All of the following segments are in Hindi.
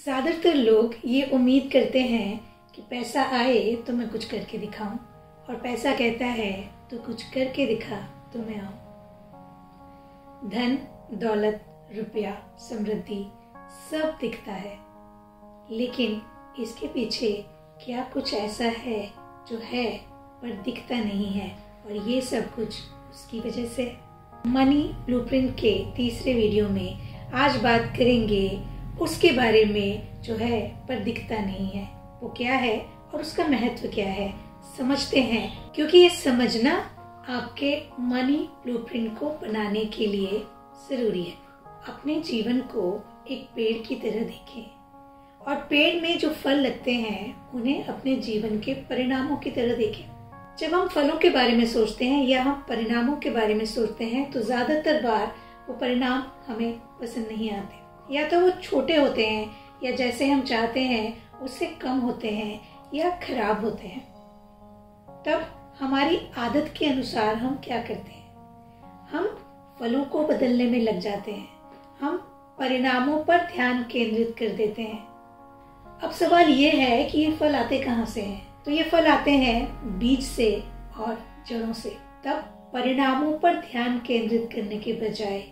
ज़्यादातर लोग ये उम्मीद करते हैं कि पैसा आए तो मैं कुछ करके दिखाऊं, और पैसा कहता है तो कुछ करके दिखा तो मैं आऊं। धन, दौलत, रुपया, समृद्धि सब दिखता है, लेकिन इसके पीछे क्या कुछ ऐसा है जो है पर दिखता नहीं है, और ये सब कुछ उसकी वजह से। मनी ब्लूप्रिंट के तीसरे वीडियो में आज बात करेंगे उसके बारे में जो है पर दिखता नहीं है। वो क्या है और उसका महत्व क्या है, समझते हैं, क्योंकि ये समझना आपके मनी ब्लूप्रिंट को बनाने के लिए जरूरी है। अपने जीवन को एक पेड़ की तरह देखें, और पेड़ में जो फल लगते हैं उन्हें अपने जीवन के परिणामों की तरह देखें। जब हम फलों के बारे में सोचते हैं या हम परिणामों के बारे में सोचते हैं तो ज्यादातर बार वो परिणाम हमें पसंद नहीं आते, या तो वो छोटे होते हैं, या जैसे हम चाहते हैं उससे कम होते हैं, या खराब होते हैं। तब हमारी आदत के अनुसार हम क्या करते हैं, हम फलों को बदलने में लग जाते हैं, हम परिणामों पर ध्यान केंद्रित कर देते हैं। अब सवाल ये है कि ये फल आते कहाँ से हैं? तो ये फल आते हैं बीज से और जड़ों से। तब परिणामों पर ध्यान केंद्रित करने के बजाय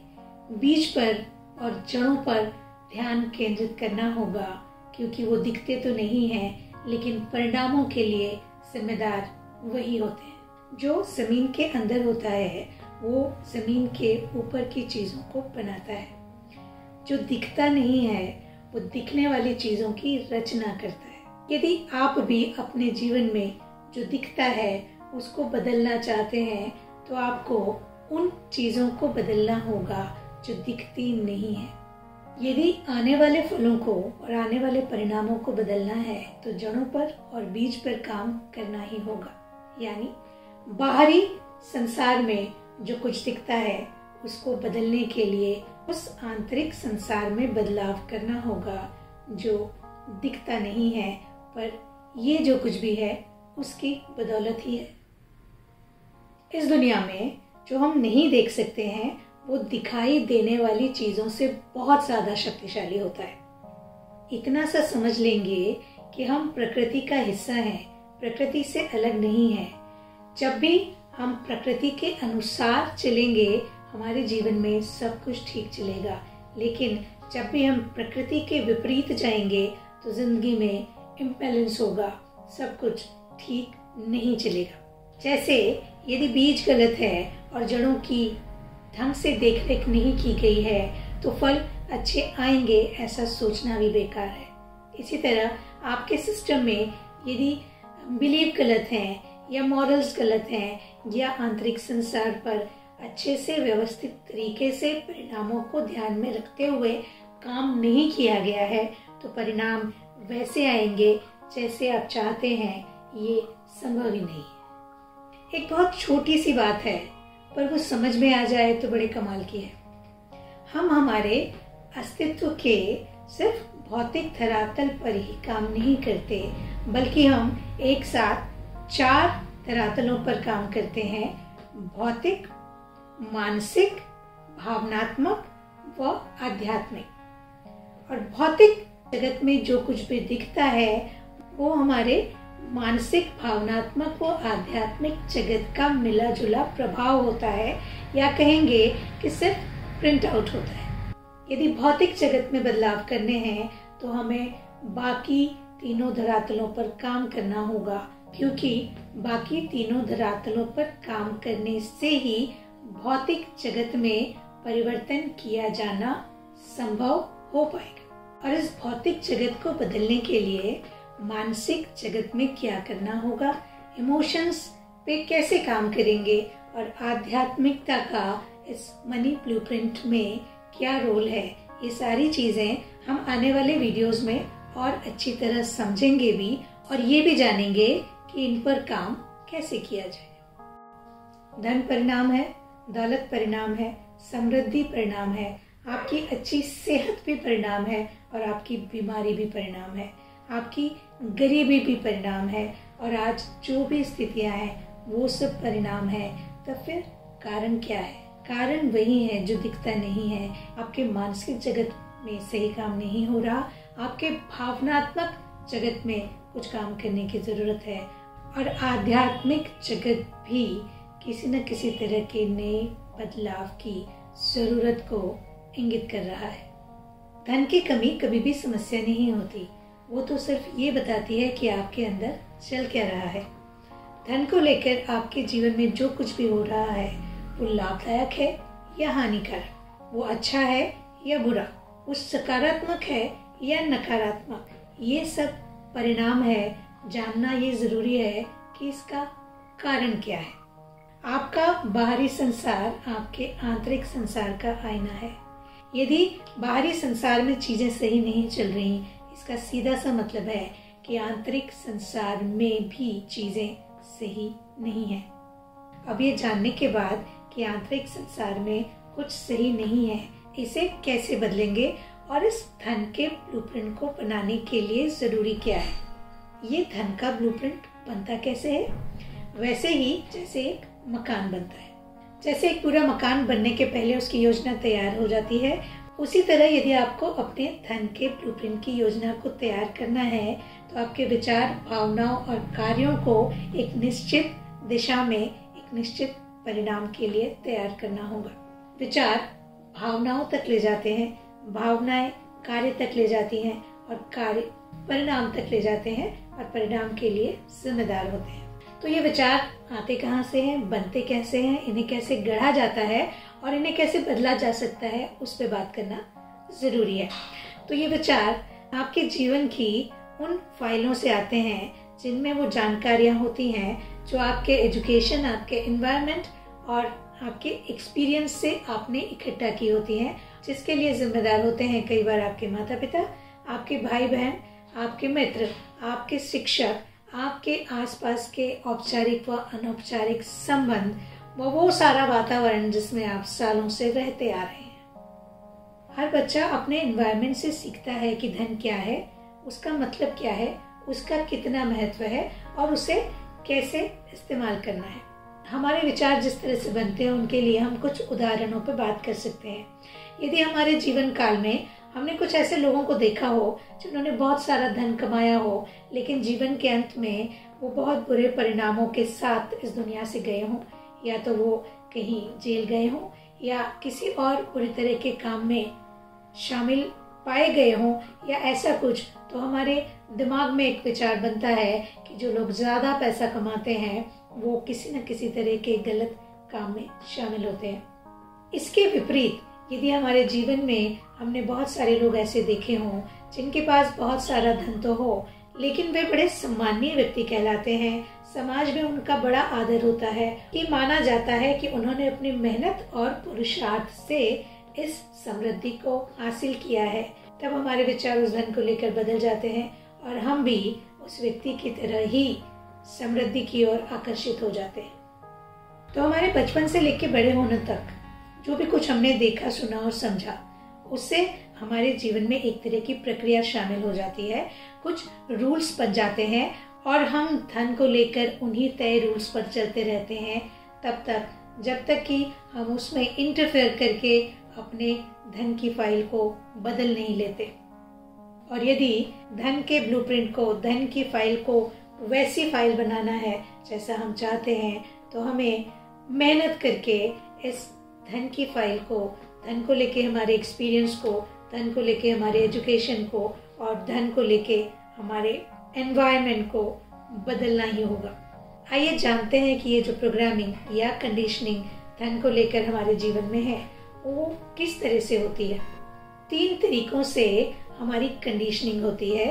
बीज पर और जड़ों पर ध्यान केंद्रित करना होगा, क्योंकि वो दिखते तो नहीं हैं, लेकिन परिणामों के लिए जिम्मेदार वही होते हैं। जो जमीन के अंदर होता है वो जमीन के ऊपर की चीजों को बनाता है। जो दिखता नहीं है वो दिखने वाली चीजों की रचना करता है। यदि आप भी अपने जीवन में जो दिखता है उसको बदलना चाहते हैं तो आपको उन चीजों को बदलना होगा जो दिखती नहीं है। यदि आने वाले फलों को और आने वाले परिणामों को बदलना है तो जड़ों पर और बीज पर काम करना ही होगा। यानी बाहरी संसार में जो कुछ दिखता है उसको बदलने के लिए उस आंतरिक संसार में बदलाव करना होगा जो दिखता नहीं है, पर ये जो कुछ भी है उसकी बदौलत ही है। इस दुनिया में जो हम नहीं देख सकते हैं वो दिखाई देने वाली चीजों से बहुत ज्यादा शक्तिशाली होता है। इतना सा समझ लेंगे कि हम प्रकृति का हिस्सा हैं, प्रकृति से अलग नहीं है। जब भी हम प्रकृति के अनुसार चलेंगे हमारे जीवन में सब कुछ ठीक चलेगा, लेकिन जब भी हम प्रकृति के विपरीत जाएंगे तो जिंदगी में इम्बैलेंस होगा, सब कुछ ठीक नहीं चलेगा। जैसे यदि बीज गलत है और जड़ों की ढंग से देखरेख नहीं की गई है तो फल अच्छे आएंगे, ऐसा सोचना भी बेकार है। इसी तरह आपके सिस्टम में यदि बिलीव गलत हैं, या मॉरल्स गलत हैं, या आंतरिक संसार पर अच्छे से व्यवस्थित तरीके से परिणामों को ध्यान में रखते हुए काम नहीं किया गया है तो परिणाम वैसे आएंगे जैसे आप चाहते हैं, ये संभव ही नहीं है। एक बहुत छोटी सी बात है, पर वो समझ में आ जाए तो बड़े कमाल की है। हम हमारे अस्तित्व के सिर्फ भौतिक धरातल पर ही काम नहीं करते, बल्कि हम एक साथ 4 धरातलों पर काम करते हैं: भौतिक, मानसिक, भावनात्मक व आध्यात्मिक। और भौतिक जगत में जो कुछ भी दिखता है वो हमारे मानसिक, भावनात्मक व आध्यात्मिक जगत का मिला जुला प्रभाव होता है, या कहेंगे कि सिर्फ प्रिंट आउट होता है। यदि भौतिक जगत में बदलाव करने हैं तो हमें बाकी तीनों धरातलों पर काम करना होगा, क्योंकि बाकी तीनों धरातलों पर काम करने से ही भौतिक जगत में परिवर्तन किया जाना संभव हो पाएगा। और इस भौतिक जगत को बदलने के लिए मानसिक जगत में क्या करना होगा, इमोशंस पे कैसे काम करेंगे, और आध्यात्मिकता का इस मनी ब्लूप्रिंट में क्या रोल है, ये सारी चीजें हम आने वाले वीडियोस में और अच्छी तरह समझेंगे भी, और ये भी जानेंगे कि इन पर काम कैसे किया जाए। धन परिणाम है, दौलत परिणाम है, समृद्धि परिणाम है, आपकी अच्छी सेहत भी परिणाम है, और आपकी बीमारी भी परिणाम है, आपकी गरीबी भी परिणाम है, और आज जो भी स्थितियां हैं वो सब परिणाम है। तो फिर कारण क्या है? कारण वही है जो दिखता नहीं है। आपके मानसिक जगत में सही काम नहीं हो रहा, आपके भावनात्मक जगत में कुछ काम करने की जरूरत है और आध्यात्मिक जगत भी किसी न किसी तरह के नए बदलाव की जरूरत को इंगित कर रहा है। धन की कमी कभी भी समस्या नहीं होती, वो तो सिर्फ ये बताती है कि आपके अंदर चल क्या रहा है। धन को लेकर आपके जीवन में जो कुछ भी हो रहा है वो लाभदायक है या हानिकारक, वो अच्छा है या बुरा, वो सकारात्मक है या नकारात्मक, ये सब परिणाम है। जानना ये जरूरी है कि इसका कारण क्या है। आपका बाहरी संसार आपके आंतरिक संसार का आईना है। यदि बाहरी संसार में चीजें सही नहीं चल रही, इसका सीधा सा मतलब है कि आंतरिक संसार में भी चीजें सही नहीं है। अब ये जानने के बाद कि आंतरिक संसार में कुछ सही नहीं है, इसे कैसे बदलेंगे और इस धन के ब्लूप्रिंट को बनाने के लिए जरूरी क्या है। ये धन का ब्लूप्रिंट बनता कैसे है? वैसे ही जैसे एक मकान बनता है। जैसे एक पूरा मकान बनने के पहले उसकी योजना तैयार हो जाती है, उसी तरह यदि आपको अपने धन के ब्लूप्रिंट की योजना को तैयार करना है तो आपके विचार, भावनाओं और कार्यों को एक निश्चित दिशा में, एक निश्चित परिणाम के लिए तैयार करना होगा। विचार भावनाओं तक ले जाते हैं, भावनाएं कार्य तक ले जाती हैं और कार्य परिणाम तक ले जाते हैं और परिणाम के लिए जिम्मेदार होते हैं। तो ये विचार आते कहाँ से हैं, बनते कैसे हैं, इन्हें कैसे गढ़ा जाता है और इन्हें कैसे बदला जा सकता है, उस पर बात करना जरूरी है। तो ये विचार आपके जीवन की उन फाइलों से आते हैं जिनमें वो जानकारियां होती हैं जो आपके एजुकेशन, आपके एनवायरनमेंट और आपके एक्सपीरियंस से आपने इकट्ठा की होती हैं, जिसके लिए जिम्मेदार होते हैं कई बार आपके माता पिता, आपके भाई बहन, आपके मित्र, आपके शिक्षक, आपके आसपास के औपचारिक व अनौपचारिक संबंध, वो सारा वातावरण जिसमें आप सालों से रहते आ रहे हैं। हर बच्चा अपने एनवायरनमेंट से सीखता है कि धन क्या है, उसका मतलब क्या है, उसका कितना महत्व है और उसे कैसे इस्तेमाल करना है। हमारे विचार जिस तरह से बनते हैं उनके लिए हम कुछ उदाहरणों पर बात कर सकते हैं। यदि हमारे जीवन काल में हमने कुछ ऐसे लोगों को देखा हो जिन्होंने बहुत सारा धन कमाया हो, लेकिन जीवन के अंत में वो बहुत बुरे परिणामों के साथ इस दुनिया से गए हों, या तो वो कहीं जेल गए हों या किसी और बुरी तरह के काम में शामिल पाए गए हों या ऐसा कुछ, तो हमारे दिमाग में एक विचार बनता है कि जो लोग ज्यादा पैसा कमाते हैं वो किसी न किसी तरह के गलत काम में शामिल होते हैं। इसके विपरीत यदि हमारे जीवन में हमने बहुत सारे लोग ऐसे देखे हों जिनके पास बहुत सारा धन तो हो, लेकिन वे बड़े सम्मानीय व्यक्ति कहलाते हैं, समाज में उनका बड़ा आदर होता है, कि माना जाता है कि उन्होंने अपनी मेहनत और पुरुषार्थ से इस समृद्धि को हासिल किया है, तब हमारे विचार उस धन को लेकर बदल जाते हैं और हम भी उस व्यक्ति की तरह ही समृद्धि की ओर आकर्षित हो जाते हैं। तो हमारे बचपन से लेकर बड़े होने तक जो भी कुछ हमने देखा, सुना और समझा, उससे हमारे जीवन में एक तरह की प्रक्रिया शामिल हो जाती है। कुछ रूल्स बन जाते हैं और हम धन को लेकर उन्हीं तय रूल्स पर चलते रहते हैं तब तक जब तक कि हम उसमें इंटरफेयर करके अपने धन की फाइल को बदल नहीं लेते। और यदि धन के ब्लूप्रिंट को, धन की फाइल को वैसी फाइल बनाना है जैसा हम चाहते हैं, तो हमें मेहनत करके इस धन की फाइल को, धन को लेके हमारे एक्सपीरियंस को, धन को लेके हमारे एजुकेशन को और धन को लेके हमारे एनवायरनमेंट को बदलना ही होगा। आइए जानते हैं कि ये जो प्रोग्रामिंग या कंडीशनिंग धन को लेकर हमारे जीवन में है वो किस तरह से होती है। 3 तरीकों से हमारी कंडीशनिंग होती है,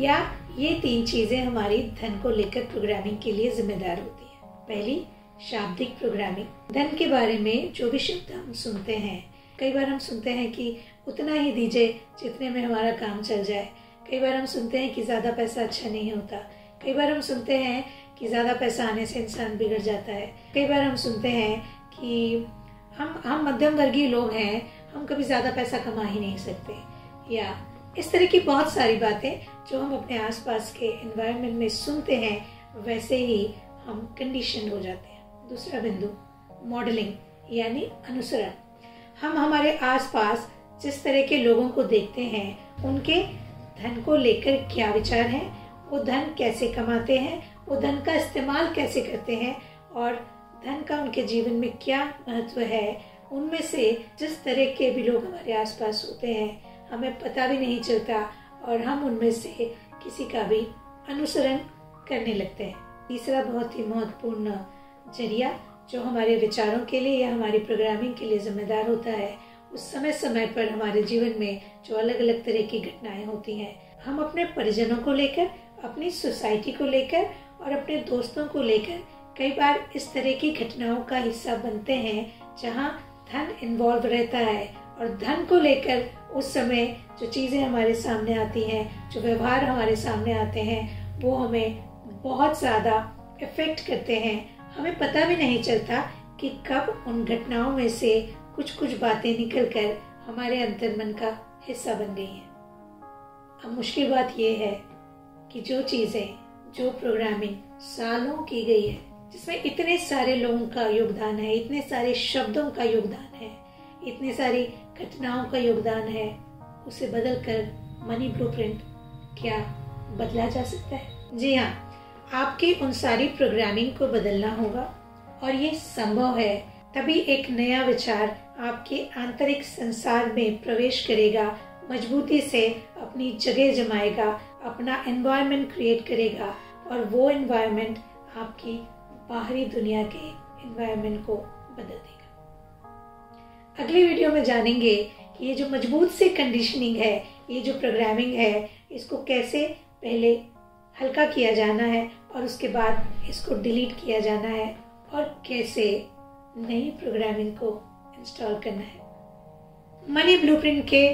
या ये 3 चीजें हमारी धन को लेकर प्रोग्रामिंग के लिए जिम्मेदार होती है। पहली, शाब्दिक प्रोग्रामिंग। धन के बारे में जो भी शब्द हम सुनते हैं, कई बार हम सुनते हैं कि उतना ही दीजिए जितने में हमारा काम चल जाए। कई बार हम सुनते हैं कि ज्यादा पैसा अच्छा नहीं होता। कई बार हम सुनते हैं कि ज्यादा पैसा आने से इंसान बिगड़ जाता है। कई बार हम सुनते हैं कि हम मध्यम वर्गीय लोग हैं, हम कभी ज्यादा पैसा कमा ही नहीं सकते, या इस तरह की बहुत सारी बातें जो हम अपने आसपास के एनवायरनमेंट में सुनते हैं, वैसे ही हम कंडीशन हो जाते हैं। दूसरा बिंदु, मॉडलिंग यानी अनुसरण। हम हमारे आसपास जिस तरह के लोगों को देखते हैं, उनके धन को लेकर क्या विचार हैं, वो धन कैसे कमाते हैं, वो धन का इस्तेमाल कैसे करते हैं और धन का उनके जीवन में क्या महत्व है। उनमें से जिस तरह के भी लोग हमारे आसपास होते हैं हमें पता भी नहीं चलता और हम उनमें से किसी का भी अनुसरण करने लगते हैं। तीसरा बहुत ही महत्वपूर्ण जरिया जो हमारे विचारों के लिए या हमारी प्रोग्रामिंग के लिए जिम्मेदार होता है, उस समय समय पर हमारे जीवन में जो अलग अलग तरह की घटनाएं होती हैं, हम अपने परिजनों को लेकर, अपनी सोसाइटी को लेकर और अपने दोस्तों को लेकर कई बार इस तरह की घटनाओं का हिस्सा बनते हैं जहां धन इन्वॉल्व रहता है। और धन को लेकर उस समय जो चीज़ें हमारे सामने आती हैं, जो व्यवहार हमारे सामने आते हैं, वो हमें बहुत ज़्यादा इफेक्ट करते हैं। हमें पता भी नहीं चलता कि कब उन घटनाओं में से कुछ बातें निकलकर हमारे अंतर्मन का हिस्सा बन गई हैं। अब मुश्किल बात यह है कि जो चीज़ें, जो प्रोग्रामिंग सालों की गई है, जिसमें इतने सारे लोगों का योगदान है, इतने सारे शब्दों का योगदान है, इतनी सारी घटनाओं का योगदान है, उसे बदलकर मनी ब्लूप्रिंट क्या बदला जा सकता है? जी हाँ, आपकी उन सारी प्रोग्रामिंग को बदलना होगा और ये संभव है। तभी एक नया विचार आपके आंतरिक संसार में प्रवेश करेगा, मजबूती से अपनी जगह जमाएगा, अपना एनवायरनमेंट क्रिएट करेगा और वो एनवायरनमेंट आपकी बाहरी दुनिया के एनवायरनमेंट को बदल देगा। अगली वीडियो में जानेंगे कि ये जो मजबूत से कंडीशनिंग है, ये जो प्रोग्रामिंग है, इसको कैसे पहले हल्का किया जाना है और उसके बाद इसको डिलीट किया जाना है और कैसे नई प्रोग्रामिंग को इंस्टॉल करना है। मनी ब्लूप्रिंट के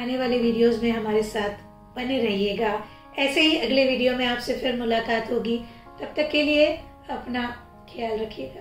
आने वाले वीडियोस में हमारे साथ बने रहिएगा। ऐसे ही अगले वीडियो में आपसे फिर मुलाकात होगी। तब तक के लिए अपना ख्याल रखिएगा।